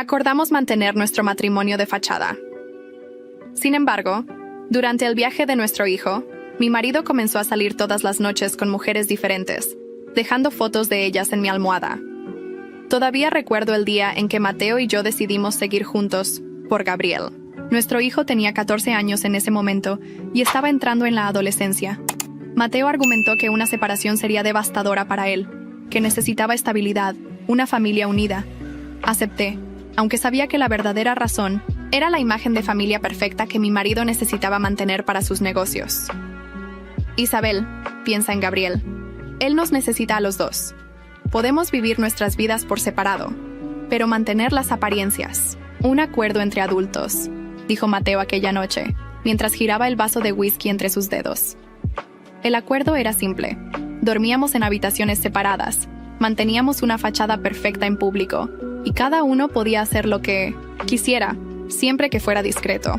Acordamos mantener nuestro matrimonio de fachada. Sin embargo, durante el viaje de nuestro hijo, mi marido comenzó a salir todas las noches con mujeres diferentes, dejando fotos de ellas en mi almohada. Todavía recuerdo el día en que Mateo y yo decidimos seguir juntos, por Gabriel. Nuestro hijo tenía 14 años en ese momento y estaba entrando en la adolescencia. Mateo argumentó que una separación sería devastadora para él, que necesitaba estabilidad, una familia unida. Acepté, aunque sabía que la verdadera razón era la imagen de familia perfecta que mi marido necesitaba mantener para sus negocios. Isabel piensa en Gabriel. Él nos necesita a los dos. Podemos vivir nuestras vidas por separado, pero mantener las apariencias. Un acuerdo entre adultos, dijo Mateo aquella noche, mientras giraba el vaso de whisky entre sus dedos. El acuerdo era simple. Dormíamos en habitaciones separadas, manteníamos una fachada perfecta en público, y cada uno podía hacer lo que quisiera, siempre que fuera discreto.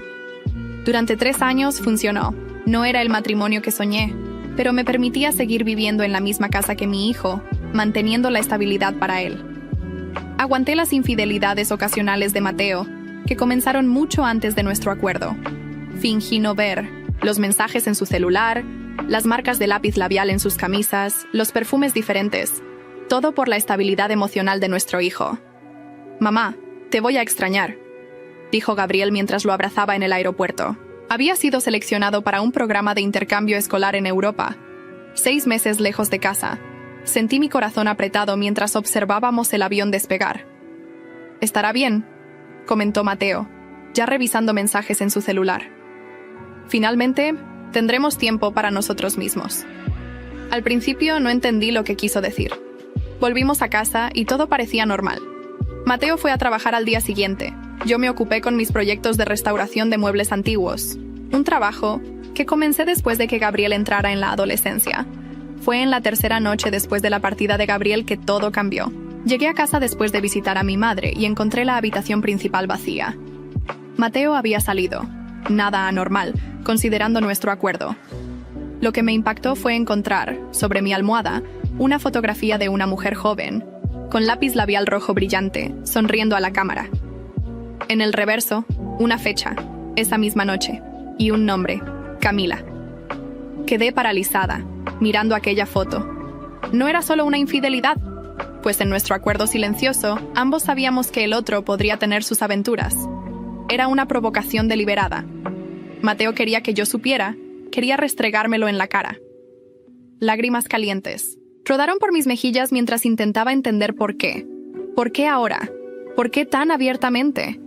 Durante 3 años funcionó. No era el matrimonio que soñé, pero me permitía seguir viviendo en la misma casa que mi hijo, manteniendo la estabilidad para él. Aguanté las infidelidades ocasionales de Mateo, que comenzaron mucho antes de nuestro acuerdo. Fingí no ver los mensajes en su celular, las marcas de lápiz labial en sus camisas, los perfumes diferentes, todo por la estabilidad emocional de nuestro hijo. «Mamá, te voy a extrañar», dijo Gabriel mientras lo abrazaba en el aeropuerto. Había sido seleccionado para un programa de intercambio escolar en Europa. 6 meses lejos de casa. Sentí mi corazón apretado mientras observábamos el avión despegar. «Estará bien», comentó Mateo, ya revisando mensajes en su celular. «Finalmente, tendremos tiempo para nosotros mismos». Al principio no entendí lo que quiso decir. Volvimos a casa y todo parecía normal. Mateo fue a trabajar al día siguiente. Yo me ocupé con mis proyectos de restauración de muebles antiguos. Un trabajo que comencé después de que Gabriel entrara en la adolescencia. Fue en la tercera noche después de la partida de Gabriel que todo cambió. Llegué a casa después de visitar a mi madre y encontré la habitación principal vacía. Mateo había salido. Nada anormal, considerando nuestro acuerdo. Lo que me impactó fue encontrar, sobre mi almohada, una fotografía de una mujer joven, con lápiz labial rojo brillante, sonriendo a la cámara. En el reverso, una fecha, esa misma noche, y un nombre, Camila. Quedé paralizada, mirando aquella foto. No era solo una infidelidad, pues en nuestro acuerdo silencioso, ambos sabíamos que el otro podría tener sus aventuras. Era una provocación deliberada. Mateo quería que yo supiera, quería restregármelo en la cara. Lágrimas calientes rodaron por mis mejillas mientras intentaba entender por qué. ¿Por qué ahora? ¿Por qué tan abiertamente?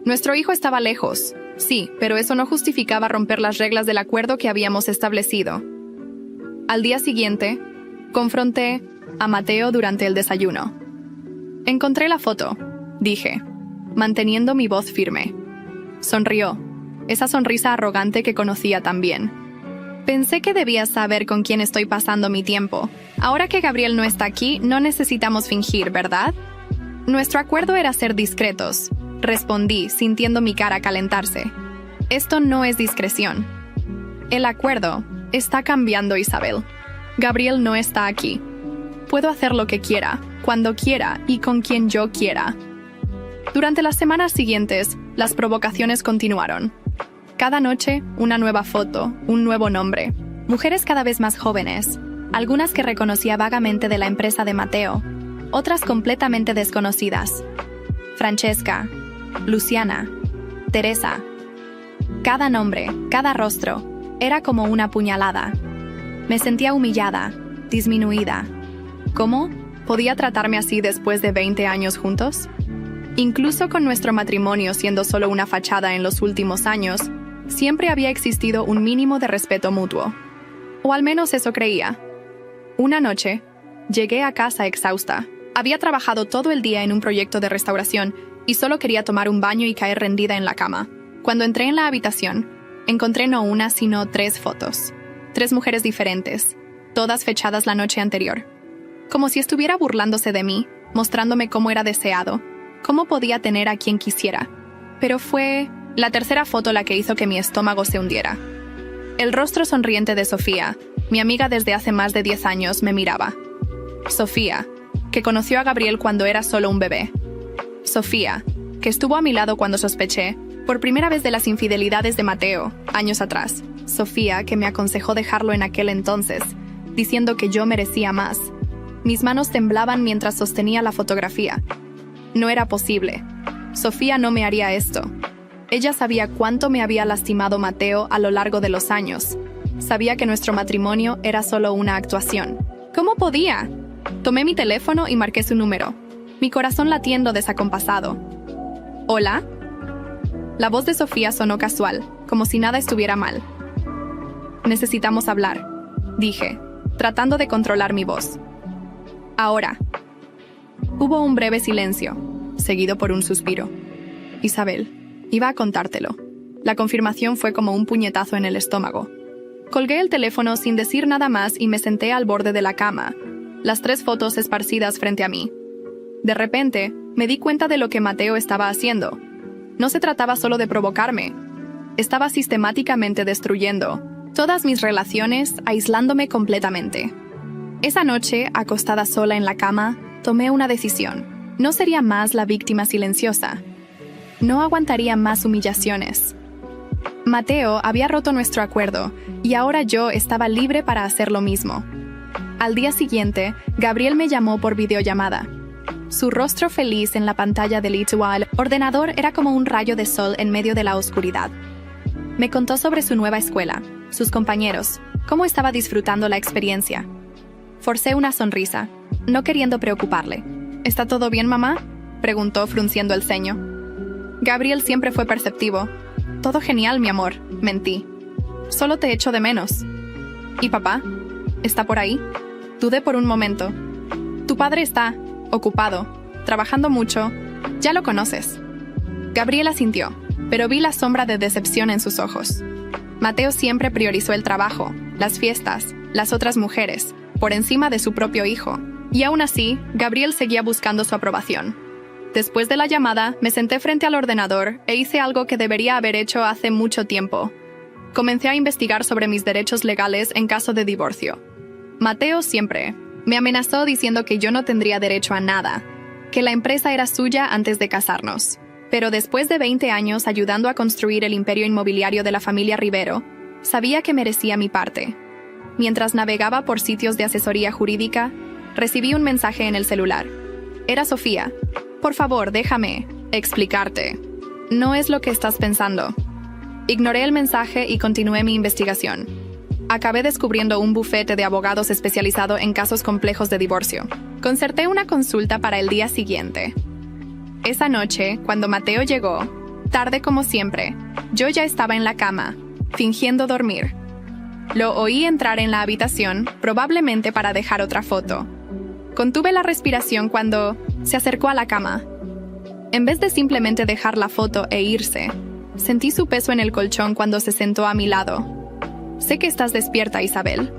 Nuestro hijo estaba lejos, sí, pero eso no justificaba romper las reglas del acuerdo que habíamos establecido. Al día siguiente, confronté a Mateo durante el desayuno. «Encontré la foto», dije, manteniendo mi voz firme. Sonrió, esa sonrisa arrogante que conocía tan bien. «Pensé que debías saber con quién estoy pasando mi tiempo. Ahora que Gabriel no está aquí, no necesitamos fingir, ¿verdad?» «Nuestro acuerdo era ser discretos», respondí, sintiendo mi cara calentarse. «Esto no es discreción. El acuerdo está cambiando, Isabel. Gabriel no está aquí. Puedo hacer lo que quiera, cuando quiera y con quien yo quiera». Durante las semanas siguientes, las provocaciones continuaron. Cada noche, una nueva foto, un nuevo nombre. Mujeres cada vez más jóvenes, algunas que reconocía vagamente de la empresa de Mateo, otras completamente desconocidas. Francesca, Luciana, Teresa. Cada nombre, cada rostro, era como una puñalada. Me sentía humillada, disminuida. ¿Cómo podía tratarme así después de 20 años juntos? Incluso con nuestro matrimonio siendo solo una fachada en los últimos años, siempre había existido un mínimo de respeto mutuo. O al menos eso creía. Una noche, llegué a casa exhausta. Había trabajado todo el día en un proyecto de restauración y solo quería tomar un baño y caer rendida en la cama. Cuando entré en la habitación, encontré no una, sino 3 fotos. 3 mujeres diferentes, todas fechadas la noche anterior. Como si estuviera burlándose de mí, mostrándome cómo era deseado, cómo podía tener a quien quisiera. Pero fue la tercera foto la que hizo que mi estómago se hundiera. El rostro sonriente de Sofía, mi amiga desde hace más de 10 años, me miraba. Sofía, que conoció a Gabriel cuando era solo un bebé. Sofía, que estuvo a mi lado cuando sospeché, por primera vez de las infidelidades de Mateo, años atrás. Sofía, que me aconsejó dejarlo en aquel entonces, diciendo que yo merecía más. Mis manos temblaban mientras sostenía la fotografía. No era posible. Sofía no me haría esto. Ella sabía cuánto me había lastimado Mateo a lo largo de los años. Sabía que nuestro matrimonio era solo una actuación. ¿Cómo podía? Tomé mi teléfono y marqué su número, mi corazón latiendo desacompasado. ¿Hola? La voz de Sofía sonó casual, como si nada estuviera mal. Necesitamos hablar, dije, tratando de controlar mi voz. Ahora. Hubo un breve silencio, seguido por un suspiro. Isabel, iba a contártelo. La confirmación fue como un puñetazo en el estómago. Colgué el teléfono sin decir nada más y me senté al borde de la cama, las 3 fotos esparcidas frente a mí. De repente, me di cuenta de lo que Mateo estaba haciendo. No se trataba solo de provocarme. Estaba sistemáticamente destruyendo todas mis relaciones, aislándome completamente. Esa noche, acostada sola en la cama, tomé una decisión. No sería más la víctima silenciosa. No aguantaría más humillaciones. Mateo había roto nuestro acuerdo y ahora yo estaba libre para hacer lo mismo. Al día siguiente, Gabriel me llamó por videollamada. Su rostro feliz en la pantalla del ordenador era como un rayo de sol en medio de la oscuridad. Me contó sobre su nueva escuela, sus compañeros, cómo estaba disfrutando la experiencia. Forcé una sonrisa, no queriendo preocuparle. ¿Está todo bien, mamá?, preguntó frunciendo el ceño. Gabriel siempre fue perceptivo. Todo genial, mi amor, mentí. Solo te echo de menos. ¿Y papá? ¿Está por ahí? Dudé por un momento. Tu padre está ocupado, trabajando mucho. Ya lo conoces. Gabriel asintió, pero vi la sombra de decepción en sus ojos. Mateo siempre priorizó el trabajo, las fiestas, las otras mujeres, por encima de su propio hijo. Y aún así, Gabriel seguía buscando su aprobación. Después de la llamada, me senté frente al ordenador e hice algo que debería haber hecho hace mucho tiempo. Comencé a investigar sobre mis derechos legales en caso de divorcio. Mateo siempre me amenazó diciendo que yo no tendría derecho a nada, que la empresa era suya antes de casarnos. Pero después de 20 años ayudando a construir el imperio inmobiliario de la familia Rivero, sabía que merecía mi parte. Mientras navegaba por sitios de asesoría jurídica, recibí un mensaje en el celular. Era Sofía. Por favor, déjame explicarte. No es lo que estás pensando. Ignoré el mensaje y continué mi investigación. Acabé descubriendo un bufete de abogados especializado en casos complejos de divorcio. Concerté una consulta para el día siguiente. Esa noche, cuando Mateo llegó, tarde como siempre, yo ya estaba en la cama, fingiendo dormir. Lo oí entrar en la habitación, probablemente para dejar otra foto. Contuve la respiración cuando se acercó a la cama. En vez de simplemente dejar la foto e irse, sentí su peso en el colchón cuando se sentó a mi lado. «Sé que estás despierta, Isabel»,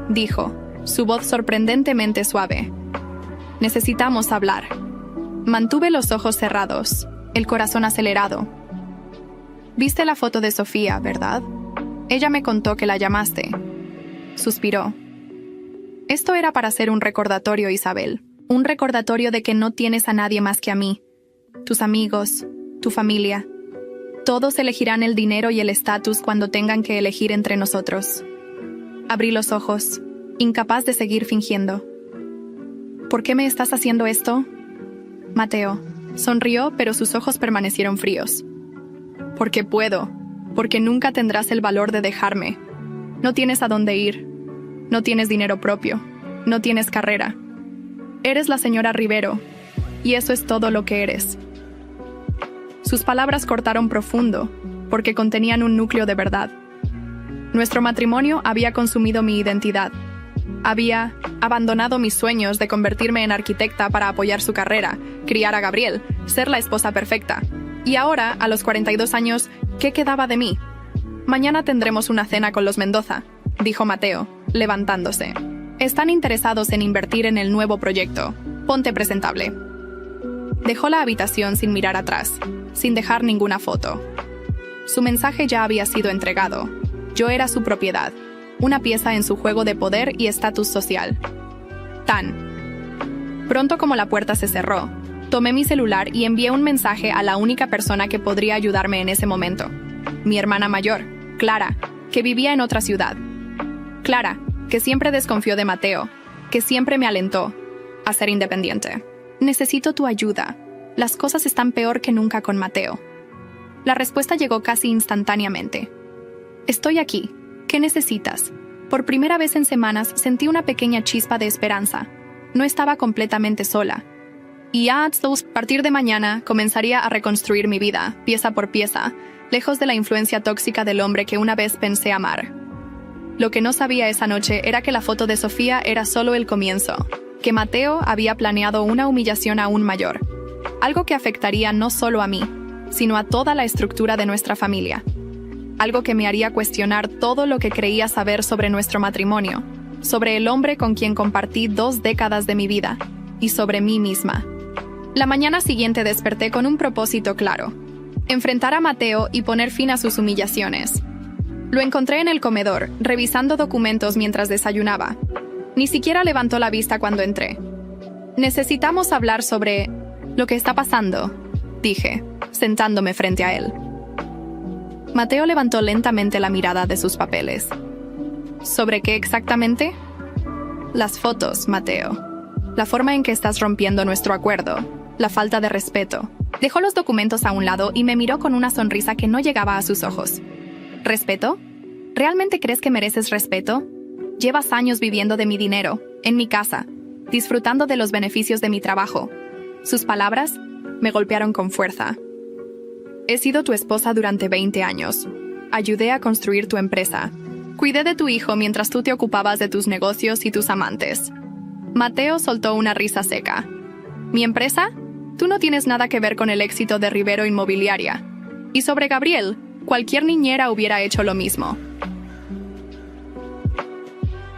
dijo, su voz sorprendentemente suave. «Necesitamos hablar». Mantuve los ojos cerrados, el corazón acelerado. «Viste la foto de Sofía, ¿verdad? Ella me contó que la llamaste». Suspiró. «Esto era para ser un recordatorio, Isabel. Un recordatorio de que no tienes a nadie más que a mí. Tus amigos, tu familia. Todos elegirán el dinero y el estatus cuando tengan que elegir entre nosotros». Abrí los ojos, incapaz de seguir fingiendo. «¿Por qué me estás haciendo esto?» Mateo sonrió, pero sus ojos permanecieron fríos. «Porque puedo, porque nunca tendrás el valor de dejarme. No tienes a dónde ir. No tienes dinero propio. No tienes carrera. Eres la señora Rivero, y eso es todo lo que eres». Sus palabras cortaron profundo, porque contenían un núcleo de verdad. Nuestro matrimonio había consumido mi identidad. Había abandonado mis sueños de convertirme en arquitecta para apoyar su carrera, criar a Gabriel, ser la esposa perfecta. Y ahora, a los 42 años, ¿qué quedaba de mí? «Mañana tendremos una cena con los Mendoza», dijo Mateo, levantándose. «Están interesados en invertir en el nuevo proyecto. Ponte presentable». Dejó la habitación sin mirar atrás, sin dejar ninguna foto. Su mensaje ya había sido entregado. Yo era su propiedad, una pieza en su juego de poder y estatus social. Tan pronto como la puerta se cerró, Tomé mi celular y envié un mensaje a la única persona que podría ayudarme en ese momento. Mi hermana mayor, Clara, que vivía en otra ciudad. Clara, que siempre desconfió de Mateo, que siempre me alentó a ser independiente. Necesito tu ayuda. Las cosas están peor que nunca con Mateo. La respuesta llegó casi instantáneamente. Estoy aquí. ¿Qué necesitas? Por primera vez en semanas sentí una pequeña chispa de esperanza. No estaba completamente sola. Y a partir de mañana comenzaría a reconstruir mi vida, pieza por pieza, lejos de la influencia tóxica del hombre que una vez pensé amar. Lo que no sabía esa noche era que la foto de Sofía era solo el comienzo, que Mateo había planeado una humillación aún mayor, algo que afectaría no solo a mí, sino a toda la estructura de nuestra familia. Algo que me haría cuestionar todo lo que creía saber sobre nuestro matrimonio, sobre el hombre con quien compartí 2 décadas de mi vida, y sobre mí misma. La mañana siguiente desperté con un propósito claro: enfrentar a Mateo y poner fin a sus humillaciones. Lo encontré en el comedor, revisando documentos mientras desayunaba. Ni siquiera levantó la vista cuando entré. Necesitamos hablar sobre lo que está pasando, dije, sentándome frente a él. Mateo levantó lentamente la mirada de sus papeles. ¿Sobre qué exactamente? Las fotos, Mateo. La forma en que estás rompiendo nuestro acuerdo. La falta de respeto. Dejó los documentos a un lado y me miró con una sonrisa que no llegaba a sus ojos. ¿Respeto? ¿Realmente crees que mereces respeto? Llevas años viviendo de mi dinero, en mi casa, disfrutando de los beneficios de mi trabajo. Sus palabras me golpearon con fuerza. He sido tu esposa durante 20 años. Ayudé a construir tu empresa. Cuidé de tu hijo mientras tú te ocupabas de tus negocios y tus amantes. Mateo soltó una risa seca. ¿Mi empresa? Tú no tienes nada que ver con el éxito de Rivero Inmobiliaria. Y sobre Gabriel, cualquier niñera hubiera hecho lo mismo.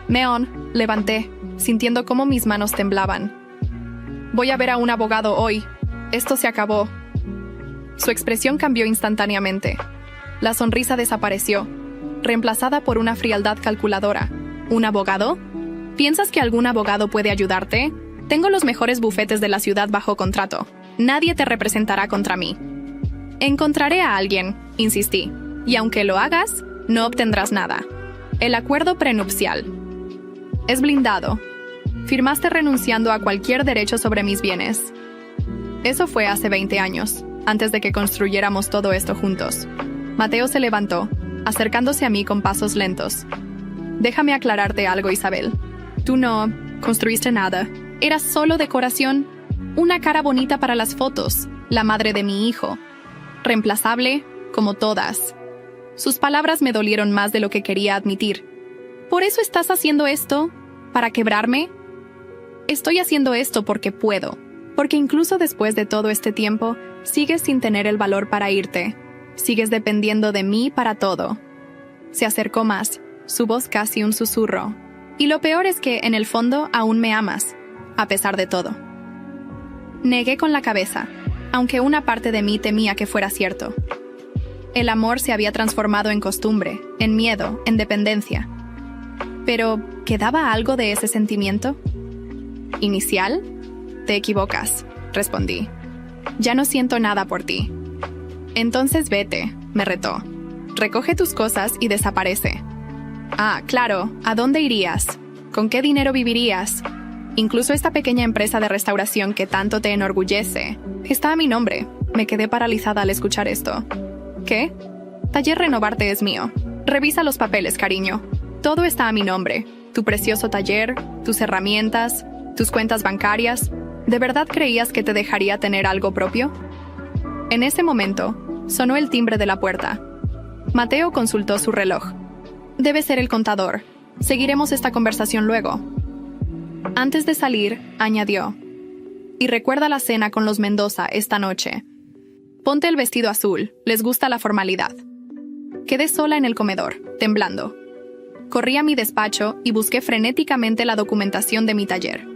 Meón, levanté, sintiendo cómo mis manos temblaban. Voy a ver a un abogado hoy. Esto se acabó. Su expresión cambió instantáneamente. La sonrisa desapareció, reemplazada por una frialdad calculadora. ¿Un abogado? ¿Piensas que algún abogado puede ayudarte? Tengo los mejores bufetes de la ciudad bajo contrato. Nadie te representará contra mí. Encontraré a alguien, insistí, y aunque lo hagas, no obtendrás nada. El acuerdo prenupcial. Es blindado. Firmaste renunciando a cualquier derecho sobre mis bienes. Eso fue hace 20 años, antes de que construyéramos todo esto juntos. Mateo se levantó, acercándose a mí con pasos lentos. Déjame aclararte algo, Isabel. Tú no construiste nada. Era solo decoración. Una cara bonita para las fotos. La madre de mi hijo. Reemplazable, como todas. Sus palabras me dolieron más de lo que quería admitir. ¿Por eso estás haciendo esto? ¿Para quebrarme? Estoy haciendo esto porque puedo. Porque incluso después de todo este tiempo, sigues sin tener el valor para irte. Sigues dependiendo de mí para todo. Se acercó más, su voz casi un susurro. Y lo peor es que, en el fondo, aún me amas, a pesar de todo. Negué con la cabeza, aunque una parte de mí temía que fuera cierto. El amor se había transformado en costumbre, en miedo, en dependencia. Pero, ¿quedaba algo de ese sentimiento? ¿Inicial? Te equivocas, respondí. Ya no siento nada por ti. Entonces vete, me retó. Recoge tus cosas y desaparece. Ah, claro, ¿a dónde irías? ¿Con qué dinero vivirías? Incluso esta pequeña empresa de restauración que tanto te enorgullece está a mi nombre. Me quedé paralizada al escuchar esto. ¿Qué? Taller Renovarte es mío. Revisa los papeles, cariño. Todo está a mi nombre. Tu precioso taller, tus herramientas, tus cuentas bancarias. ¿De verdad creías que te dejaría tener algo propio? En ese momento, sonó el timbre de la puerta. Mateo consultó su reloj. Debe ser el contador. Seguiremos esta conversación luego. Antes de salir, añadió. Y recuerda la cena con los Mendoza esta noche. Ponte el vestido azul, les gusta la formalidad. Quedé sola en el comedor, temblando. Corrí a mi despacho y busqué frenéticamente la documentación de mi taller.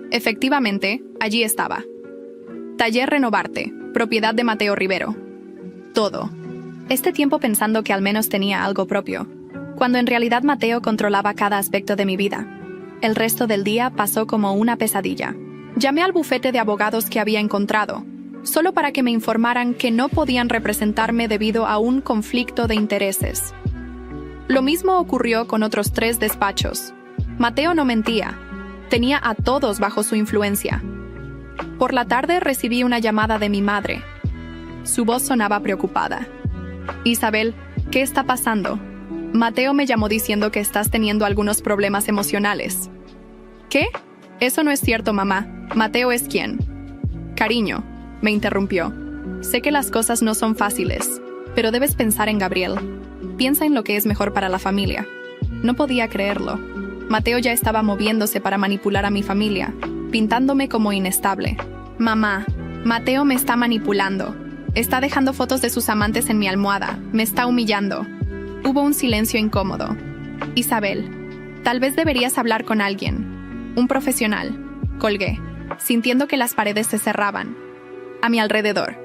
Efectivamente, allí estaba. Taller Renovarte, propiedad de Mateo Rivero. Todo. Este tiempo pensando que al menos tenía algo propio, cuando en realidad Mateo controlaba cada aspecto de mi vida. El resto del día pasó como una pesadilla. Llamé al bufete de abogados que había encontrado, solo para que me informaran que no podían representarme debido a un conflicto de intereses. Lo mismo ocurrió con otros 3 despachos. Mateo no mentía. Tenía a todos bajo su influencia. Por la tarde recibí una llamada de mi madre. Su voz sonaba preocupada. Isabel, ¿qué está pasando? Mateo me llamó diciendo que estás teniendo algunos problemas emocionales. ¿Qué? Eso no es cierto, mamá. Mateo es quien. Cariño, me interrumpió. Sé que las cosas no son fáciles, pero debes pensar en Gabriel. Piensa en lo que es mejor para la familia. No podía creerlo. Mateo ya estaba moviéndose para manipular a mi familia, pintándome como inestable. Mamá, Mateo me está manipulando. Está dejando fotos de sus amantes en mi almohada. Me está humillando. Hubo un silencio incómodo. Isabel, tal vez deberías hablar con alguien. Un profesional. Colgué, sintiendo que las paredes se cerraban. A mi alrededor.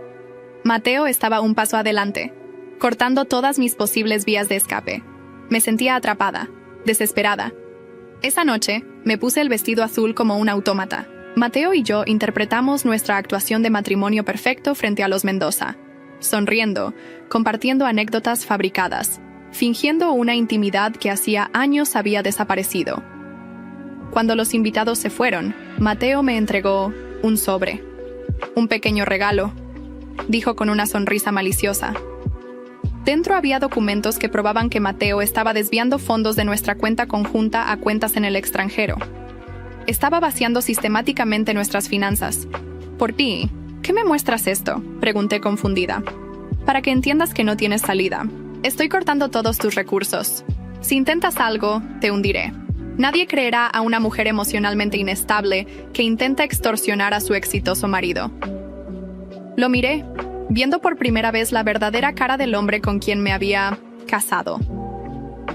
Mateo estaba un paso adelante, cortando todas mis posibles vías de escape. Me sentía atrapada, desesperada. Esa noche, me puse el vestido azul como un autómata. Mateo y yo interpretamos nuestra actuación de matrimonio perfecto frente a los Mendoza, sonriendo, compartiendo anécdotas fabricadas, fingiendo una intimidad que hacía años había desaparecido. Cuando los invitados se fueron, Mateo me entregó un sobre. Un pequeño regalo, dijo con una sonrisa maliciosa. Dentro había documentos que probaban que Mateo estaba desviando fondos de nuestra cuenta conjunta a cuentas en el extranjero. Estaba vaciando sistemáticamente nuestras finanzas. ¿Por ti? ¿Qué me muestras esto?, pregunté confundida. Para que entiendas que no tienes salida. Estoy cortando todos tus recursos. Si intentas algo, te hundiré. Nadie creerá a una mujer emocionalmente inestable que intenta extorsionar a su exitoso marido. Lo miré, viendo por primera vez la verdadera cara del hombre con quien me había casado.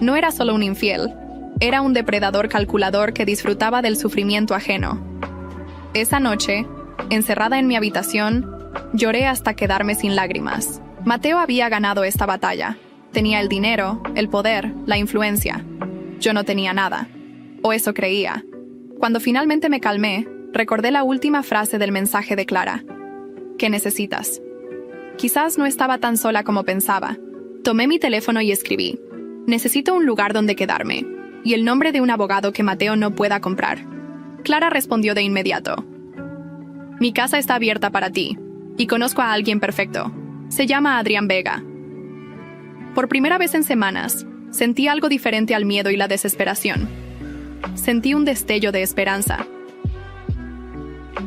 No era solo un infiel. Era un depredador calculador que disfrutaba del sufrimiento ajeno. Esa noche, encerrada en mi habitación, lloré hasta quedarme sin lágrimas. Mateo había ganado esta batalla. Tenía el dinero, el poder, la influencia. Yo no tenía nada. O eso creía. Cuando finalmente me calmé, recordé la última frase del mensaje de Clara. ¿Qué necesitas? Quizás no estaba tan sola como pensaba. Tomé mi teléfono y escribí. Necesito un lugar donde quedarme. Y el nombre de un abogado que Mateo no pueda comprar. Clara respondió de inmediato. Mi casa está abierta para ti. Y conozco a alguien perfecto. Se llama Adrián Vega. Por primera vez en semanas, sentí algo diferente al miedo y la desesperación. Sentí un destello de esperanza.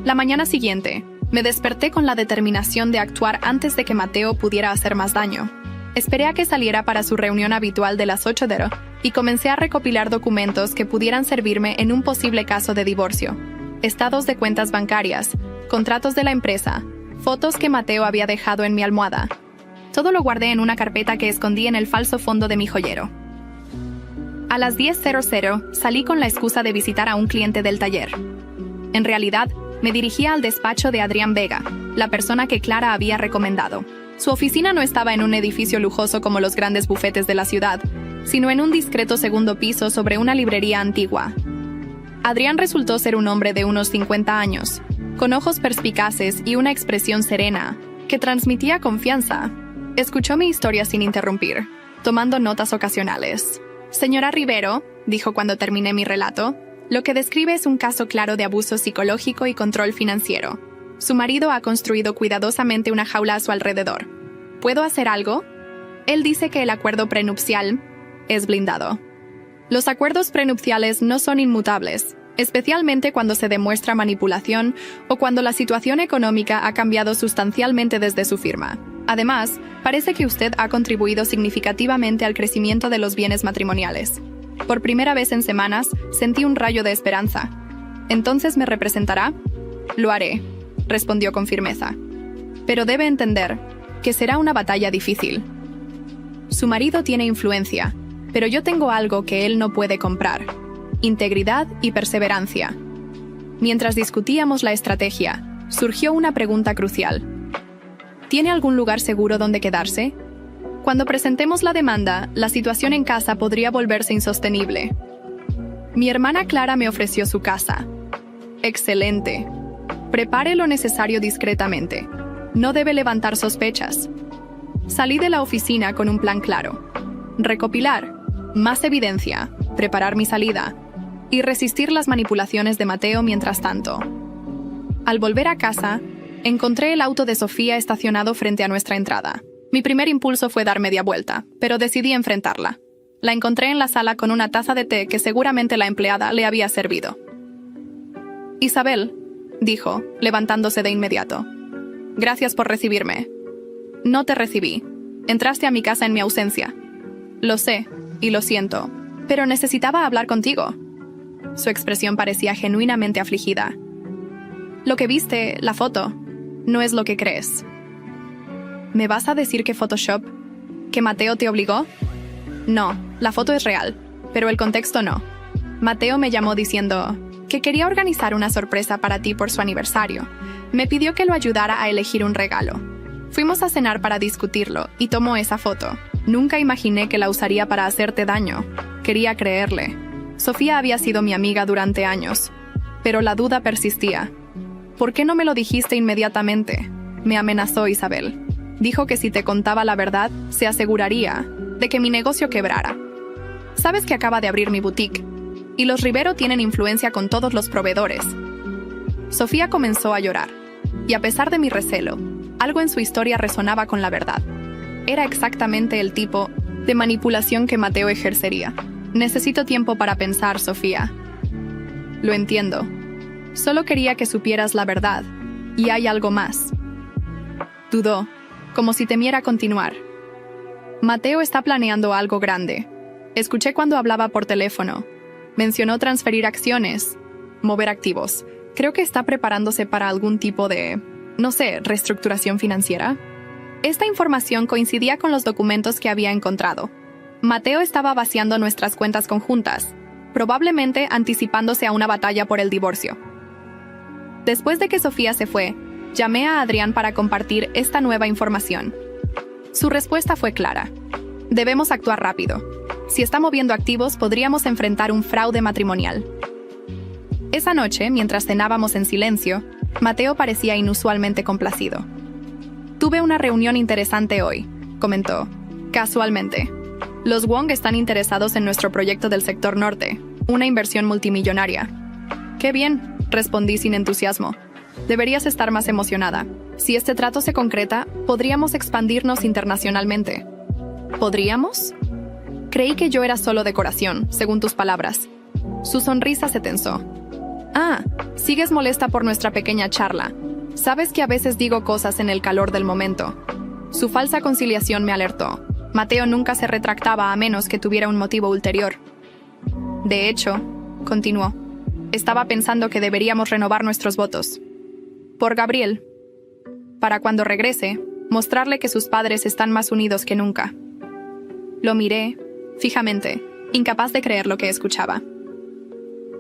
La mañana siguiente, me desperté con la determinación de actuar antes de que Mateo pudiera hacer más daño. Esperé a que saliera para su reunión habitual de las 8 y comencé a recopilar documentos que pudieran servirme en un posible caso de divorcio. Estados de cuentas bancarias, contratos de la empresa, fotos que Mateo había dejado en mi almohada. Todo lo guardé en una carpeta que escondí en el falso fondo de mi joyero. A las 10:00 salí con la excusa de visitar a un cliente del taller. En realidad, me dirigía al despacho de Adrián Vega, la persona que Clara había recomendado. Su oficina no estaba en un edificio lujoso como los grandes bufetes de la ciudad, sino en un discreto segundo piso sobre una librería antigua. Adrián resultó ser un hombre de unos 50 años, con ojos perspicaces y una expresión serena, que transmitía confianza. Escuchó mi historia sin interrumpir, tomando notas ocasionales. Señora Rivero, dijo cuando terminé mi relato, lo que describe es un caso claro de abuso psicológico y control financiero. Su marido ha construido cuidadosamente una jaula a su alrededor. ¿Puedo hacer algo? Él dice que el acuerdo prenupcial es blindado. Los acuerdos prenupciales no son inmutables, especialmente cuando se demuestra manipulación o cuando la situación económica ha cambiado sustancialmente desde su firma. Además, parece que usted ha contribuido significativamente al crecimiento de los bienes matrimoniales. Por primera vez en semanas, sentí un rayo de esperanza. ¿Entonces me representará? Lo haré, respondió con firmeza. Pero debe entender que será una batalla difícil. Su marido tiene influencia, pero yo tengo algo que él no puede comprar: integridad y perseverancia. Mientras discutíamos la estrategia, surgió una pregunta crucial. ¿Tiene algún lugar seguro donde quedarse? Cuando presentemos la demanda, la situación en casa podría volverse insostenible. Mi hermana Clara me ofreció su casa. Excelente. Prepare lo necesario discretamente. No debe levantar sospechas. Salí de la oficina con un plan claro. Recopilar más evidencia, preparar mi salida y resistir las manipulaciones de Mateo mientras tanto. Al volver a casa, encontré el auto de Sofía estacionado frente a nuestra entrada. Mi primer impulso fue dar media vuelta, pero decidí enfrentarla. La encontré en la sala con una taza de té que seguramente la empleada le había servido. «Isabel», dijo, levantándose de inmediato. «Gracias por recibirme». «No te recibí. Entraste a mi casa en mi ausencia». «Lo sé, y lo siento, pero necesitaba hablar contigo». Su expresión parecía genuinamente afligida. «Lo que viste, la foto, no es lo que crees». «¿Me vas a decir que Photoshop? ¿Que Mateo te obligó?» «No, la foto es real, pero el contexto no. Mateo me llamó diciendo que quería organizar una sorpresa para ti por su aniversario. Me pidió que lo ayudara a elegir un regalo. Fuimos a cenar para discutirlo y tomó esa foto. Nunca imaginé que la usaría para hacerte daño. Quería creerle. Sofía había sido mi amiga durante años, pero la duda persistía. ¿Por qué no me lo dijiste inmediatamente?», me amenazó Isabel. Dijo que si te contaba la verdad, se aseguraría de que mi negocio quebrara. Sabes que acaba de abrir mi boutique, y los Rivero tienen influencia con todos los proveedores. Sofía comenzó a llorar, y a pesar de mi recelo, algo en su historia resonaba con la verdad. Era exactamente el tipo de manipulación que Mateo ejercería. «Necesito tiempo para pensar, Sofía». «Lo entiendo. Solo quería que supieras la verdad, y hay algo más». Dudó, como si temiera continuar. «Mateo está planeando algo grande. Escuché cuando hablaba por teléfono. Mencionó transferir acciones, mover activos. Creo que está preparándose para algún tipo de, no sé, reestructuración financiera». Esta información coincidía con los documentos que había encontrado. Mateo estaba vaciando nuestras cuentas conjuntas, probablemente anticipándose a una batalla por el divorcio. Después de que Sofía se fue, llamé a Adrián para compartir esta nueva información. Su respuesta fue clara. «Debemos actuar rápido. Si está moviendo activos, podríamos enfrentar un fraude matrimonial». Esa noche, mientras cenábamos en silencio, Mateo parecía inusualmente complacido. «Tuve una reunión interesante hoy», comentó, casualmente. «Los Wong están interesados en nuestro proyecto del sector norte, una inversión multimillonaria». «Qué bien», respondí sin entusiasmo. «Deberías estar más emocionada. Si este trato se concreta, podríamos expandirnos internacionalmente». «¿Podríamos?» Creí que yo era solo decoración, según tus palabras. Su sonrisa se tensó. «Ah, sigues molesta por nuestra pequeña charla. Sabes que a veces digo cosas en el calor del momento». Su falsa conciliación me alertó. Mateo nunca se retractaba a menos que tuviera un motivo ulterior. «De hecho», continuó, «estaba pensando que deberíamos renovar nuestros votos. Por Gabriel. Para cuando regrese, mostrarle que sus padres están más unidos que nunca». Lo miré, fijamente, incapaz de creer lo que escuchaba.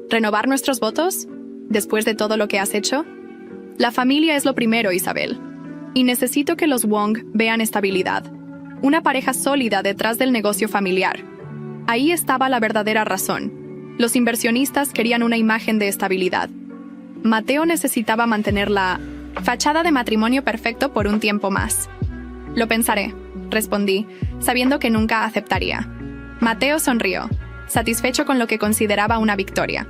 «¿Renovar nuestros votos? ¿Después de todo lo que has hecho?» «La familia es lo primero, Isabel. Y necesito que los Wong vean estabilidad. Una pareja sólida detrás del negocio familiar. Ahí estaba la verdadera razón. Los inversionistas querían una imagen de estabilidad. Mateo necesitaba mantener la fachada de matrimonio perfecto por un tiempo más». «Lo pensaré», respondí, sabiendo que nunca aceptaría. Mateo sonrió, satisfecho con lo que consideraba una victoria.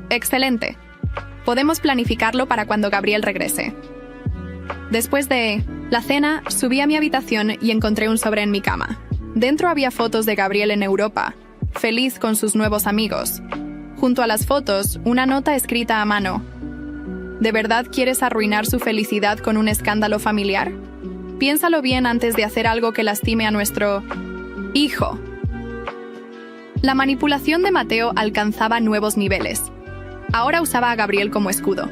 «Excelente. Podemos planificarlo para cuando Gabriel regrese». Después de la cena, subí a mi habitación y encontré un sobre en mi cama. Dentro había fotos de Gabriel en Europa, feliz con sus nuevos amigos. Junto a las fotos, una nota escrita a mano. ¿De verdad quieres arruinar su felicidad con un escándalo familiar? Piénsalo bien antes de hacer algo que lastime a nuestro hijo. La manipulación de Mateo alcanzaba nuevos niveles. Ahora usaba a Gabriel como escudo.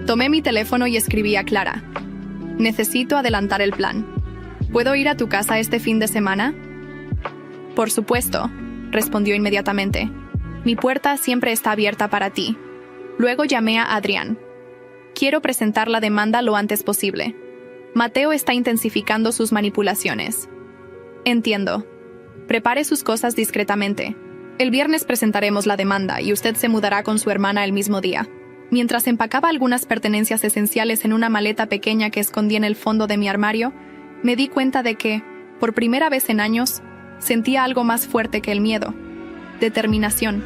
Tomé mi teléfono y escribí a Clara. «Necesito adelantar el plan. ¿Puedo ir a tu casa este fin de semana?» «Por supuesto», respondió inmediatamente. «Mi puerta siempre está abierta para ti». Luego llamé a Adrián. «Quiero presentar la demanda lo antes posible. Mateo está intensificando sus manipulaciones». «Entiendo. Prepare sus cosas discretamente. El viernes presentaremos la demanda y usted se mudará con su hermana el mismo día». Mientras empacaba algunas pertenencias esenciales en una maleta pequeña que escondí en el fondo de mi armario, me di cuenta de que, por primera vez en años, sentía algo más fuerte que el miedo. Determinación.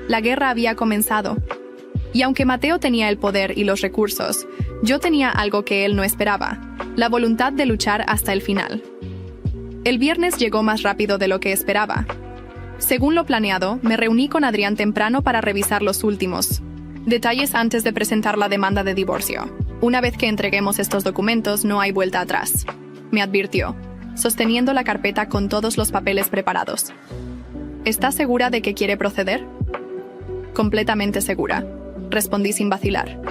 La guerra había comenzado. Y aunque Mateo tenía el poder y los recursos, yo tenía algo que él no esperaba: la voluntad de luchar hasta el final. El viernes llegó más rápido de lo que esperaba. Según lo planeado, me reuní con Adrián temprano para revisar los últimos detalles antes de presentar la demanda de divorcio. Una vez que entreguemos estos documentos, no hay vuelta atrás, me advirtió, sosteniendo la carpeta con todos los papeles preparados. ¿Estás segura de que quiere proceder? Completamente segura, respondí sin vacilar.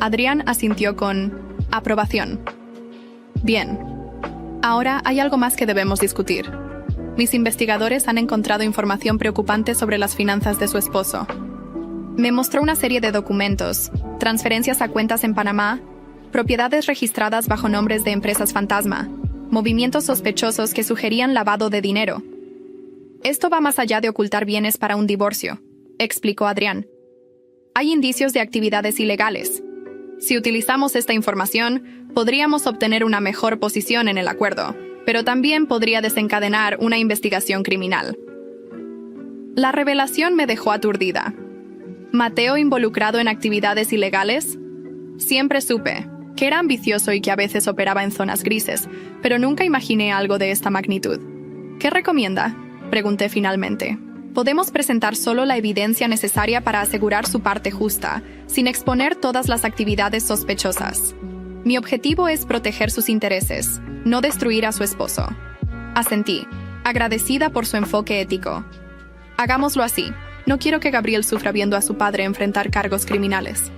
Adrián asintió con aprobación. Bien. Ahora hay algo más que debemos discutir. Mis investigadores han encontrado información preocupante sobre las finanzas de su esposo. Me mostró una serie de documentos, transferencias a cuentas en Panamá, propiedades registradas bajo nombres de empresas fantasma, movimientos sospechosos que sugerían lavado de dinero. Esto va más allá de ocultar bienes para un divorcio, explicó Adrián. Hay indicios de actividades ilegales. Si utilizamos esta información, podríamos obtener una mejor posición en el acuerdo, pero también podría desencadenar una investigación criminal. La revelación me dejó aturdida. ¿Mateo involucrado en actividades ilegales? Siempre supe que era ambicioso y que a veces operaba en zonas grises, pero nunca imaginé algo de esta magnitud. ¿Qué recomienda?, pregunté finalmente. Podemos presentar solo la evidencia necesaria para asegurar su parte justa, sin exponer todas las actividades sospechosas. Mi objetivo es proteger sus intereses, no destruir a su esposo. Asentí, agradecida por su enfoque ético. Hagámoslo así. No quiero que Gabriel sufra viendo a su padre enfrentar cargos criminales.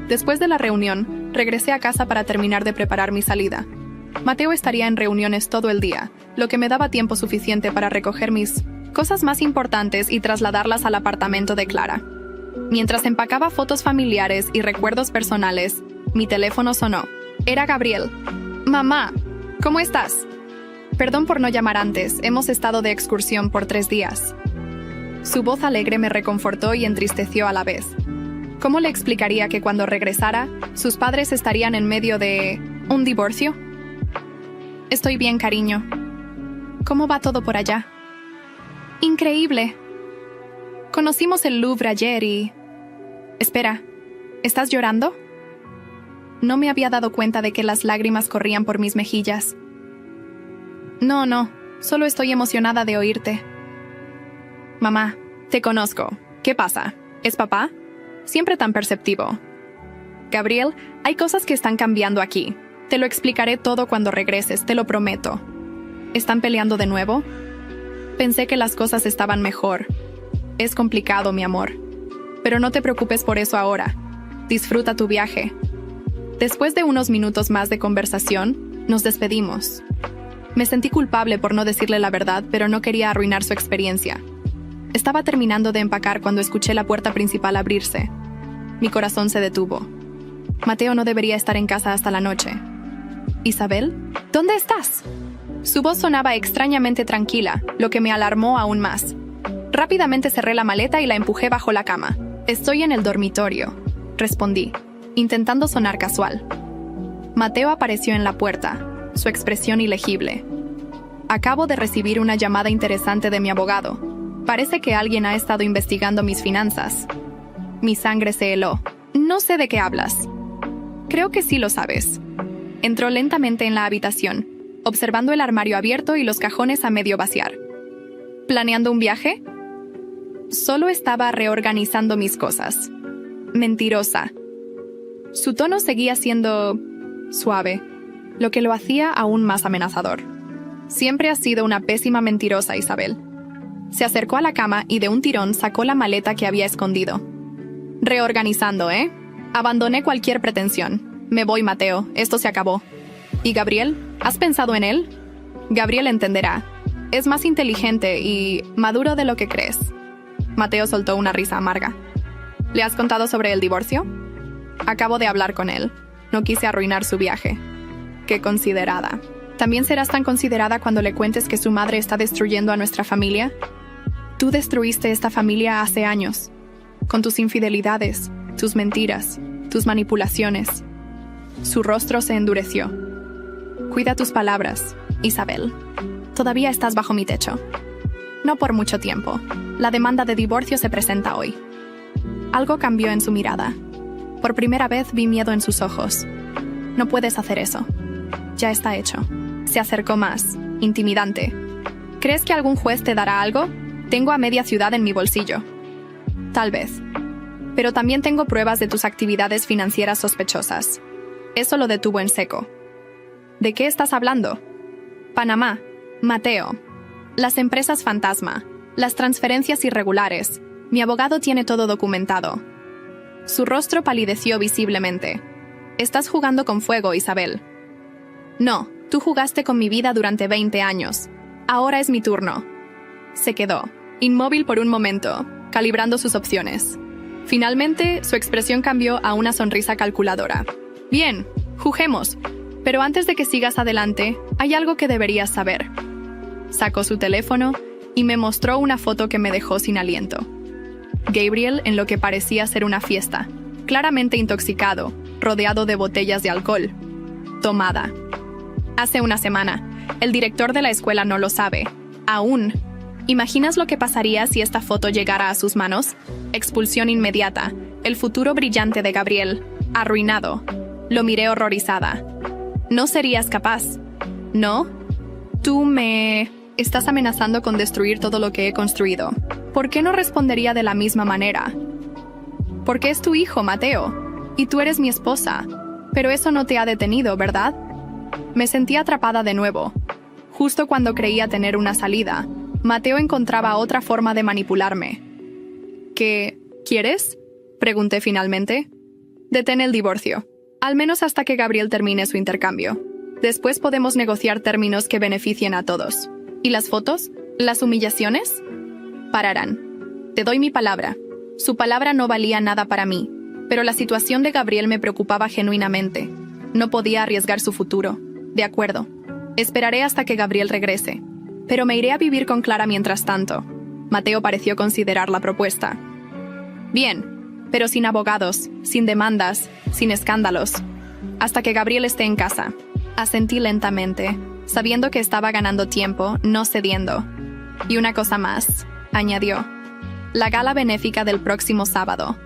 Después de la reunión, regresé a casa para terminar de preparar mi salida. Mateo estaría en reuniones todo el día, lo que me daba tiempo suficiente para recoger mis cosas más importantes y trasladarlas al apartamento de Clara. Mientras empacaba fotos familiares y recuerdos personales, mi teléfono sonó. Era Gabriel. «Mamá, ¿cómo estás? Perdón por no llamar antes, hemos estado de excursión por 3 días». Su voz alegre me reconfortó y entristeció a la vez. ¿Cómo le explicaría que cuando regresara, sus padres estarían en medio de un divorcio? Estoy bien, cariño. ¿Cómo va todo por allá? Increíble. Conocimos el Louvre ayer y... Espera, ¿estás llorando? No me había dado cuenta de que las lágrimas corrían por mis mejillas. No, solo estoy emocionada de oírte. Mamá, te conozco. ¿Qué pasa? ¿Es papá? Siempre tan perceptivo. Gabriel, hay cosas que están cambiando aquí. Te lo explicaré todo cuando regreses, te lo prometo. ¿Están peleando de nuevo? Pensé que las cosas estaban mejor. Es complicado, mi amor. Pero no te preocupes por eso ahora. Disfruta tu viaje. Después de unos minutos más de conversación, nos despedimos. Me sentí culpable por no decirle la verdad, pero no quería arruinar su experiencia. Estaba terminando de empacar cuando escuché la puerta principal abrirse. Mi corazón se detuvo. Mateo no debería estar en casa hasta la noche. «Isabel, ¿dónde estás?» Su voz sonaba extrañamente tranquila, lo que me alarmó aún más. Rápidamente cerré la maleta y la empujé bajo la cama. «Estoy en el dormitorio», respondí, intentando sonar casual. Mateo apareció en la puerta, su expresión ilegible. «Acabo de recibir una llamada interesante de mi abogado. Parece que alguien ha estado investigando mis finanzas». Mi sangre se heló. «No sé de qué hablas». «Creo que sí lo sabes». Entró lentamente en la habitación, observando el armario abierto y los cajones a medio vaciar. ¿Planeando un viaje? Solo estaba reorganizando mis cosas. Mentirosa. Su tono seguía siendo suave, lo que lo hacía aún más amenazador. Siempre has sido una pésima mentirosa, Isabel. Se acercó a la cama y de un tirón sacó la maleta que había escondido. Reorganizando, ¿eh? Abandoné cualquier pretensión. Me voy, Mateo. Esto se acabó. ¿Y Gabriel? ¿Has pensado en él? Gabriel entenderá. Es más inteligente y maduro de lo que crees. Mateo soltó una risa amarga. ¿Le has contado sobre el divorcio? Acabo de hablar con él. No quise arruinar su viaje. Qué considerada. ¿También serás tan considerada cuando le cuentes que su madre está destruyendo a nuestra familia? Tú destruiste esta familia hace años. Con tus infidelidades, tus mentiras, tus manipulaciones. Su rostro se endureció. Cuida tus palabras, Isabel. Todavía estás bajo mi techo. No por mucho tiempo. La demanda de divorcio se presenta hoy. Algo cambió en su mirada. Por primera vez vi miedo en sus ojos. No puedes hacer eso. Ya está hecho. Se acercó más, intimidante. ¿Crees que algún juez te dará algo? Tengo a media ciudad en mi bolsillo. Tal vez. Pero también tengo pruebas de tus actividades financieras sospechosas. Eso lo detuvo en seco. ¿De qué estás hablando? Panamá, Mateo, las empresas fantasma, las transferencias irregulares. Mi abogado tiene todo documentado. Su rostro palideció visiblemente. Estás jugando con fuego, Isabel. No, tú jugaste con mi vida durante 20 años. Ahora es mi turno. Se quedó, inmóvil por un momento, calibrando sus opciones. Finalmente, su expresión cambió a una sonrisa calculadora. Bien, juguemos. Pero antes de que sigas adelante, hay algo que deberías saber. Sacó su teléfono y me mostró una foto que me dejó sin aliento. Gabriel en lo que parecía ser una fiesta, claramente intoxicado, rodeado de botellas de alcohol. Tomada. Hace una semana. El director de la escuela no lo sabe. Aún. ¿Imaginas lo que pasaría si esta foto llegara a sus manos? Expulsión inmediata. El futuro brillante de Gabriel. Arruinado. Lo miré horrorizada. No serías capaz. ¿No? Tú me... estás amenazando con destruir todo lo que he construido. ¿Por qué no respondería de la misma manera? Porque es tu hijo, Mateo. Y tú eres mi esposa. Pero eso no te ha detenido, ¿verdad? Me sentí atrapada de nuevo. Justo cuando creía tener una salida, Mateo encontraba otra forma de manipularme. ¿Qué quieres? Pregunté finalmente. Detén el divorcio. Al menos hasta que Gabriel termine su intercambio. Después podemos negociar términos que beneficien a todos. ¿Y las fotos? ¿Las humillaciones? Pararán. Te doy mi palabra. Su palabra no valía nada para mí, pero la situación de Gabriel me preocupaba genuinamente. No podía arriesgar su futuro. De acuerdo. Esperaré hasta que Gabriel regrese. Pero me iré a vivir con Clara mientras tanto. Mateo pareció considerar la propuesta. Bien, pero sin abogados, sin demandas, sin escándalos. Hasta que Gabriel esté en casa. Asentí lentamente, sabiendo que estaba ganando tiempo, no cediendo. Y una cosa más, añadió. La gala benéfica del próximo sábado.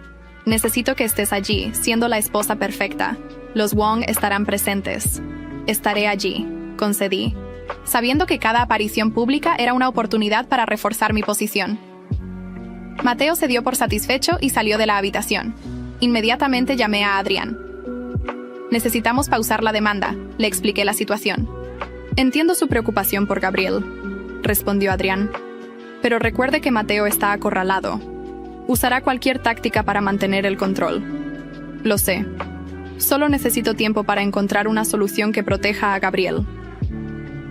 Necesito que estés allí, siendo la esposa perfecta. Los Wong estarán presentes. Estaré allí, concedí, sabiendo que cada aparición pública era una oportunidad para reforzar mi posición. Mateo se dio por satisfecho y salió de la habitación. Inmediatamente llamé a Adrián. Necesitamos pausar la demanda, le expliqué la situación. Entiendo su preocupación por Gabriel, respondió Adrián. Pero recuerde que Mateo está acorralado. Usará cualquier táctica para mantener el control. Lo sé. Solo necesito tiempo para encontrar una solución que proteja a Gabriel.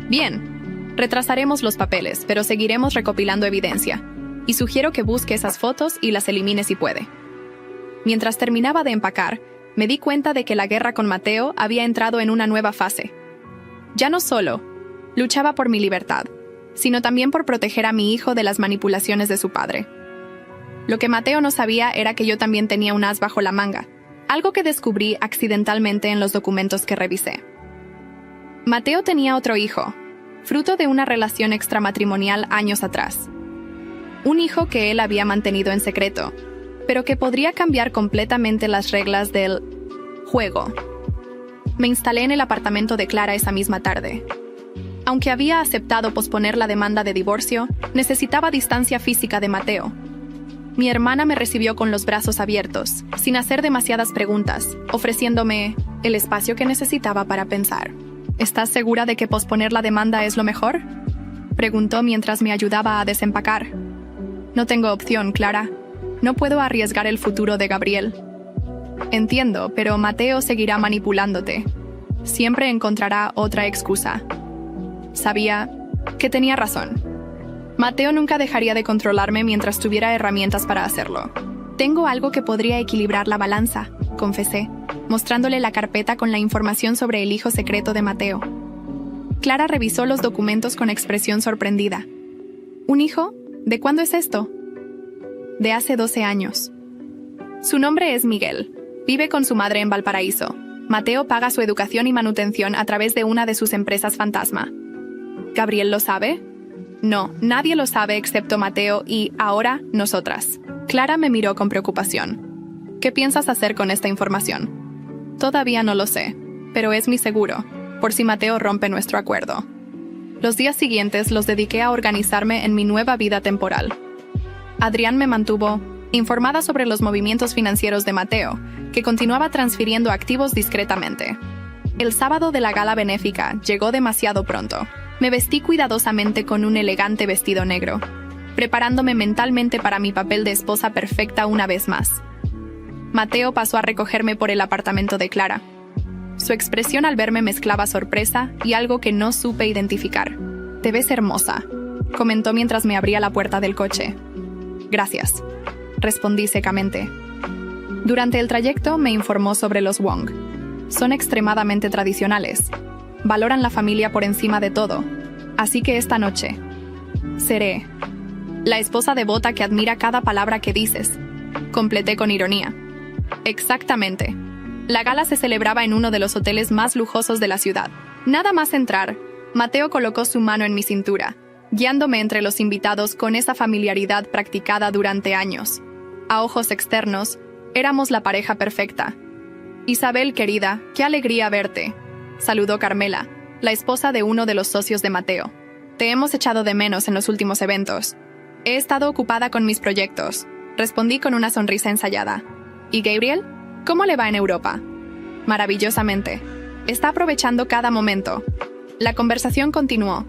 Bien. Retrasaremos los papeles, pero seguiremos recopilando evidencia. Y sugiero que busque esas fotos y las elimine si puede. Mientras terminaba de empacar, me di cuenta de que la guerra con Mateo había entrado en una nueva fase. Ya no solo luchaba por mi libertad, sino también por proteger a mi hijo de las manipulaciones de su padre. Lo que Mateo no sabía era que yo también tenía un as bajo la manga, algo que descubrí accidentalmente en los documentos que revisé. Mateo tenía otro hijo, fruto de una relación extramatrimonial años atrás. Un hijo que él había mantenido en secreto, pero que podría cambiar completamente las reglas del juego. Me instalé en el apartamento de Clara esa misma tarde. Aunque había aceptado posponer la demanda de divorcio, necesitaba distancia física de Mateo. Mi hermana me recibió con los brazos abiertos, sin hacer demasiadas preguntas, ofreciéndome el espacio que necesitaba para pensar. ¿Estás segura de que posponer la demanda es lo mejor? Preguntó mientras me ayudaba a desempacar. No tengo opción, Clara. No puedo arriesgar el futuro de Gabriel. Entiendo, pero Mateo seguirá manipulándote. Siempre encontrará otra excusa. Sabía que tenía razón. Mateo nunca dejaría de controlarme mientras tuviera herramientas para hacerlo. Tengo algo que podría equilibrar la balanza, confesé, mostrándole la carpeta con la información sobre el hijo secreto de Mateo. Clara revisó los documentos con expresión sorprendida. ¿Un hijo? ¿De cuándo es esto? De hace 12 años. Su nombre es Miguel. Vive con su madre en Valparaíso. Mateo paga su educación y manutención a través de una de sus empresas fantasma. ¿Gabriel lo sabe? No, nadie lo sabe excepto Mateo y, ahora, nosotras. Clara me miró con preocupación. ¿Qué piensas hacer con esta información? Todavía no lo sé, pero es mi seguro, por si Mateo rompe nuestro acuerdo. Los días siguientes los dediqué a organizarme en mi nueva vida temporal. Adrián me mantuvo informada sobre los movimientos financieros de Mateo, que continuaba transfiriendo activos discretamente. El sábado de la gala benéfica llegó demasiado pronto. Me vestí cuidadosamente con un elegante vestido negro, preparándome mentalmente para mi papel de esposa perfecta una vez más. Mateo pasó a recogerme por el apartamento de Clara. Su expresión al verme mezclaba sorpresa y algo que no supe identificar. «Te ves hermosa», comentó mientras me abría la puerta del coche. «Gracias», respondí secamente. Durante el trayecto me informó sobre los Wong. Son extremadamente tradicionales. Valoran la familia por encima de todo. Así que esta noche seré la esposa devota que admira cada palabra que dices. Completé con ironía. Exactamente. La gala se celebraba en uno de los hoteles más lujosos de la ciudad. Nada más entrar, Mateo colocó su mano en mi cintura, guiándome entre los invitados con esa familiaridad practicada durante años. A ojos externos, éramos la pareja perfecta. «Isabel, querida, qué alegría verte», saludó Carmela, la esposa de uno de los socios de Mateo. «Te hemos echado de menos en los últimos eventos». «He estado ocupada con mis proyectos», respondí con una sonrisa ensayada. «¿Y Gabriel? ¿Cómo le va en Europa?» «Maravillosamente. Está aprovechando cada momento». La conversación continuó,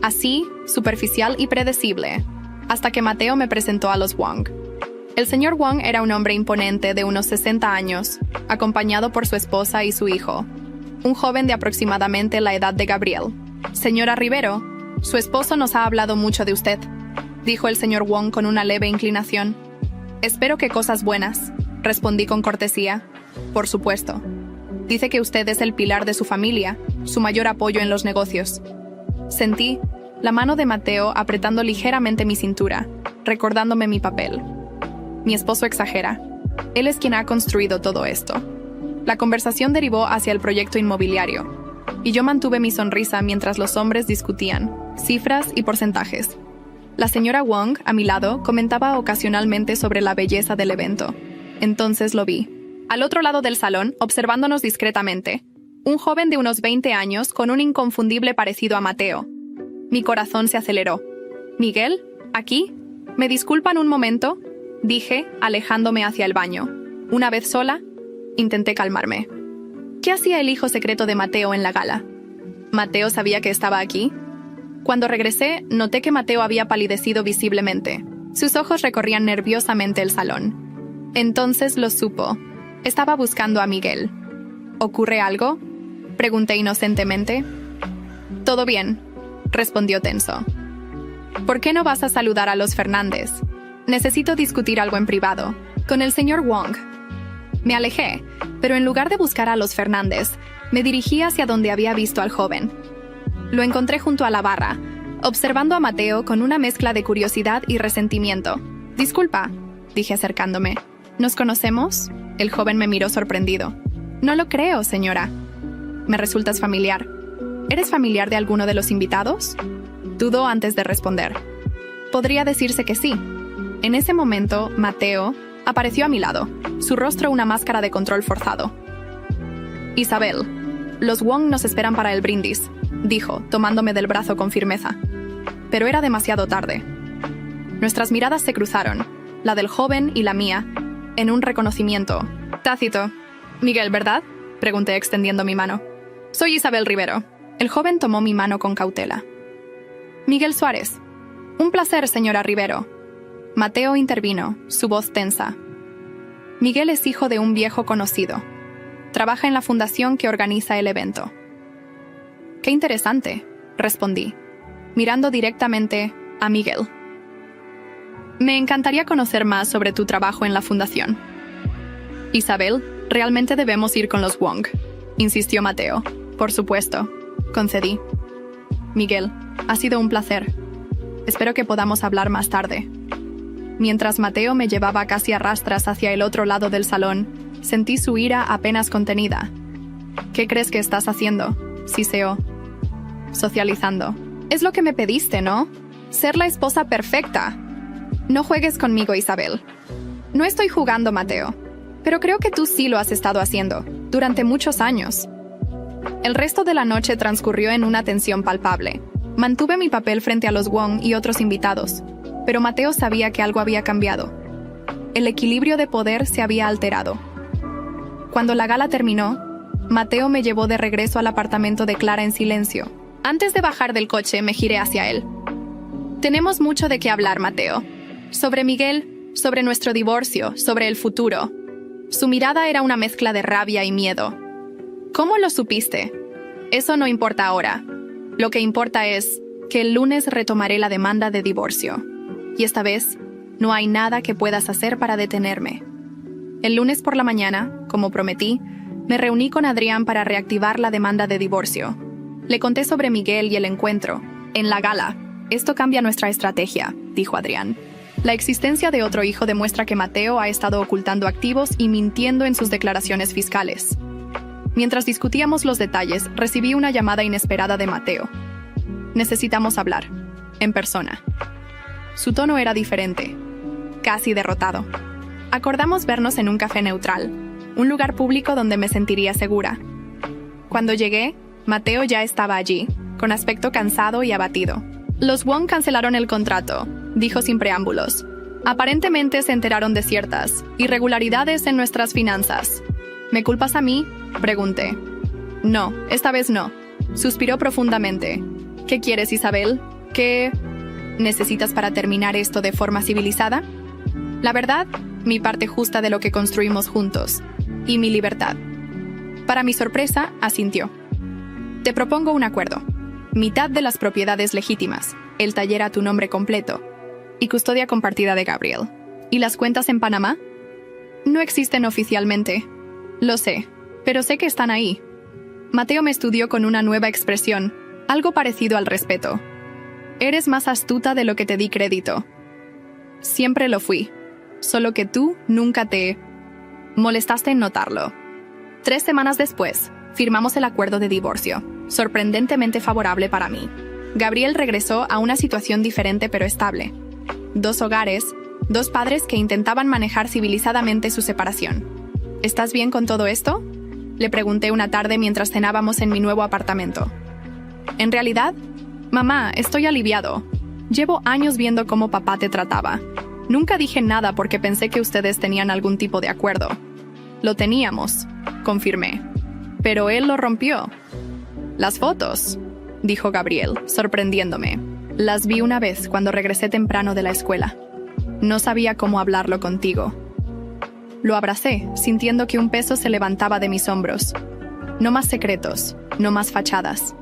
así, superficial y predecible, hasta que Mateo me presentó a los Wong. El señor Wong era un hombre imponente de unos 60 años, acompañado por su esposa y su hijo, un joven de aproximadamente la edad de Gabriel. «Señora Rivero, su esposo nos ha hablado mucho de usted», dijo el señor Wong con una leve inclinación. «Espero que cosas buenas», respondí con cortesía. «Por supuesto. Dice que usted es el pilar de su familia, su mayor apoyo en los negocios». Sentí la mano de Mateo apretando ligeramente mi cintura, recordándome mi papel. Mi esposo exagera. Él es quien ha construido todo esto. La conversación derivó hacia el proyecto inmobiliario, y yo mantuve mi sonrisa mientras los hombres discutían cifras y porcentajes. La señora Wong, a mi lado, comentaba ocasionalmente sobre la belleza del evento. Entonces lo vi. Al otro lado del salón, observándonos discretamente, un joven de unos 20 años con un inconfundible parecido a Mateo. Mi corazón se aceleró. «¿Miguel? ¿Aquí? ¿Me disculpan un momento?», dije, alejándome hacia el baño. Una vez sola, intenté calmarme. ¿Qué hacía el hijo secreto de Mateo en la gala? ¿Mateo sabía que estaba aquí? Cuando regresé, noté que Mateo había palidecido visiblemente. Sus ojos recorrían nerviosamente el salón. Entonces lo supo. Estaba buscando a Miguel. ¿Ocurre algo?, pregunté inocentemente. «Todo bien», respondió tenso. «¿Por qué no vas a saludar a los Fernández? Necesito discutir algo en privado, con el señor Wong». Me alejé, pero en lugar de buscar a los Fernández, me dirigí hacia donde había visto al joven. Lo encontré junto a la barra, observando a Mateo con una mezcla de curiosidad y resentimiento. «Disculpa», dije acercándome. «¿Nos conocemos?». El joven me miró sorprendido. «No lo creo, señora. Me resultas familiar. ¿Eres familiar de alguno de los invitados?». Dudó antes de responder. «Podría decirse que sí». En ese momento, Mateo apareció a mi lado, su rostro una máscara de control forzado. «Isabel, los Wong nos esperan para el brindis», dijo, tomándome del brazo con firmeza. Pero era demasiado tarde. Nuestras miradas se cruzaron, la del joven y la mía, en un reconocimiento tácito. «Miguel, ¿verdad?», pregunté extendiendo mi mano. «Soy Isabel Rivero». El joven tomó mi mano con cautela. «Miguel Suárez». «Un placer, señora Rivero». Mateo intervino, su voz tensa. «Miguel es hijo de un viejo conocido. Trabaja en la fundación que organiza el evento». «Qué interesante», respondí, mirando directamente a Miguel. «Me encantaría conocer más sobre tu trabajo en la fundación». «Isabel, realmente debemos ir con los Wong», insistió Mateo. «Por supuesto», concedí. «Miguel, ha sido un placer. Espero que podamos hablar más tarde». Mientras Mateo me llevaba casi a rastras hacia el otro lado del salón, sentí su ira apenas contenida. ¿Qué crees que estás haciendo? Siseó. Socializando. Es lo que me pediste, ¿no? Ser la esposa perfecta. No juegues conmigo, Isabel. No estoy jugando, Mateo. Pero creo que tú sí lo has estado haciendo, durante muchos años. El resto de la noche transcurrió en una tensión palpable. Mantuve mi papel frente a los Wong y otros invitados, pero Mateo sabía que algo había cambiado. El equilibrio de poder se había alterado. Cuando la gala terminó, Mateo me llevó de regreso al apartamento de Clara en silencio. Antes de bajar del coche, me giré hacia él. Tenemos mucho de qué hablar, Mateo. Sobre Miguel, sobre nuestro divorcio, sobre el futuro. Su mirada era una mezcla de rabia y miedo. ¿Cómo lo supiste? Eso no importa ahora. Lo que importa es que el lunes retomaré la demanda de divorcio. Y esta vez, no hay nada que puedas hacer para detenerme. El lunes por la mañana, como prometí, me reuní con Adrián para reactivar la demanda de divorcio. Le conté sobre Miguel y el encuentro. En la gala. Esto cambia nuestra estrategia, dijo Adrián. La existencia de otro hijo demuestra que Mateo ha estado ocultando activos y mintiendo en sus declaraciones fiscales. Mientras discutíamos los detalles, recibí una llamada inesperada de Mateo. Necesitamos hablar, en persona. Su tono era diferente, casi derrotado. Acordamos vernos en un café neutral, un lugar público donde me sentiría segura. Cuando llegué, Mateo ya estaba allí, con aspecto cansado y abatido. Los Wong cancelaron el contrato, dijo sin preámbulos. Aparentemente se enteraron de ciertas irregularidades en nuestras finanzas. ¿Me culpas a mí?, pregunté. No, esta vez no. Suspiró profundamente. ¿Qué quieres, Isabel? ¿Qué necesitas para terminar esto de forma civilizada? La verdad, mi parte justa de lo que construimos juntos. Y mi libertad. Para mi sorpresa, asintió. Te propongo un acuerdo. Mitad de las propiedades legítimas, el taller a tu nombre completo, y custodia compartida de Gabriel. ¿Y las cuentas en Panamá? No existen oficialmente. Lo sé, pero sé que están ahí. Mateo me estudió con una nueva expresión, algo parecido al respeto. Eres más astuta de lo que te di crédito. Siempre lo fui, solo que tú nunca te molestaste en notarlo. 3 semanas después, firmamos el acuerdo de divorcio, sorprendentemente favorable para mí. Gabriel regresó a una situación diferente pero estable. 2 hogares, 2 padres que intentaban manejar civilizadamente su separación. ¿Estás bien con todo esto?, le pregunté una tarde mientras cenábamos en mi nuevo apartamento. En realidad, mamá, estoy aliviado. Llevo años viendo cómo papá te trataba. Nunca dije nada porque pensé que ustedes tenían algún tipo de acuerdo. Lo teníamos, confirmé. Pero él lo rompió. Las fotos, dijo Gabriel, sorprendiéndome. Las vi una vez cuando regresé temprano de la escuela. No sabía cómo hablarlo contigo. Lo abracé, sintiendo que un peso se levantaba de mis hombros. No más secretos, no más fachadas.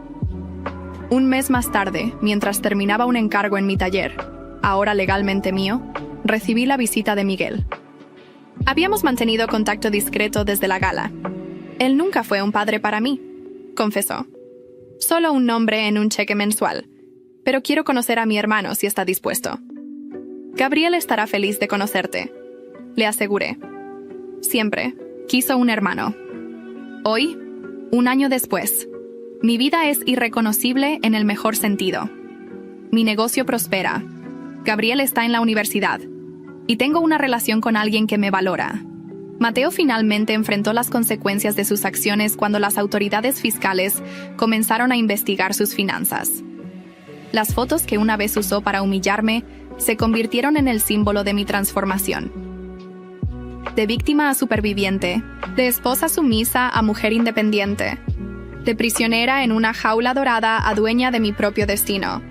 Un mes más tarde, mientras terminaba un encargo en mi taller, ahora legalmente mío, recibí la visita de Miguel. Habíamos mantenido contacto discreto desde la gala. Él nunca fue un padre para mí, confesó. Solo un nombre en un cheque mensual, pero quiero conocer a mi hermano si está dispuesto. Gabriel estará feliz de conocerte, le aseguré. Siempre quiso un hermano. Hoy, 1 año después, mi vida es irreconocible en el mejor sentido. Mi negocio prospera. Gabriel está en la universidad. Y tengo una relación con alguien que me valora. Mateo finalmente enfrentó las consecuencias de sus acciones cuando las autoridades fiscales comenzaron a investigar sus finanzas. Las fotos que una vez usó para humillarme se convirtieron en el símbolo de mi transformación. De víctima a superviviente, de esposa sumisa a mujer independiente, de prisionera en una jaula dorada a dueña de mi propio destino.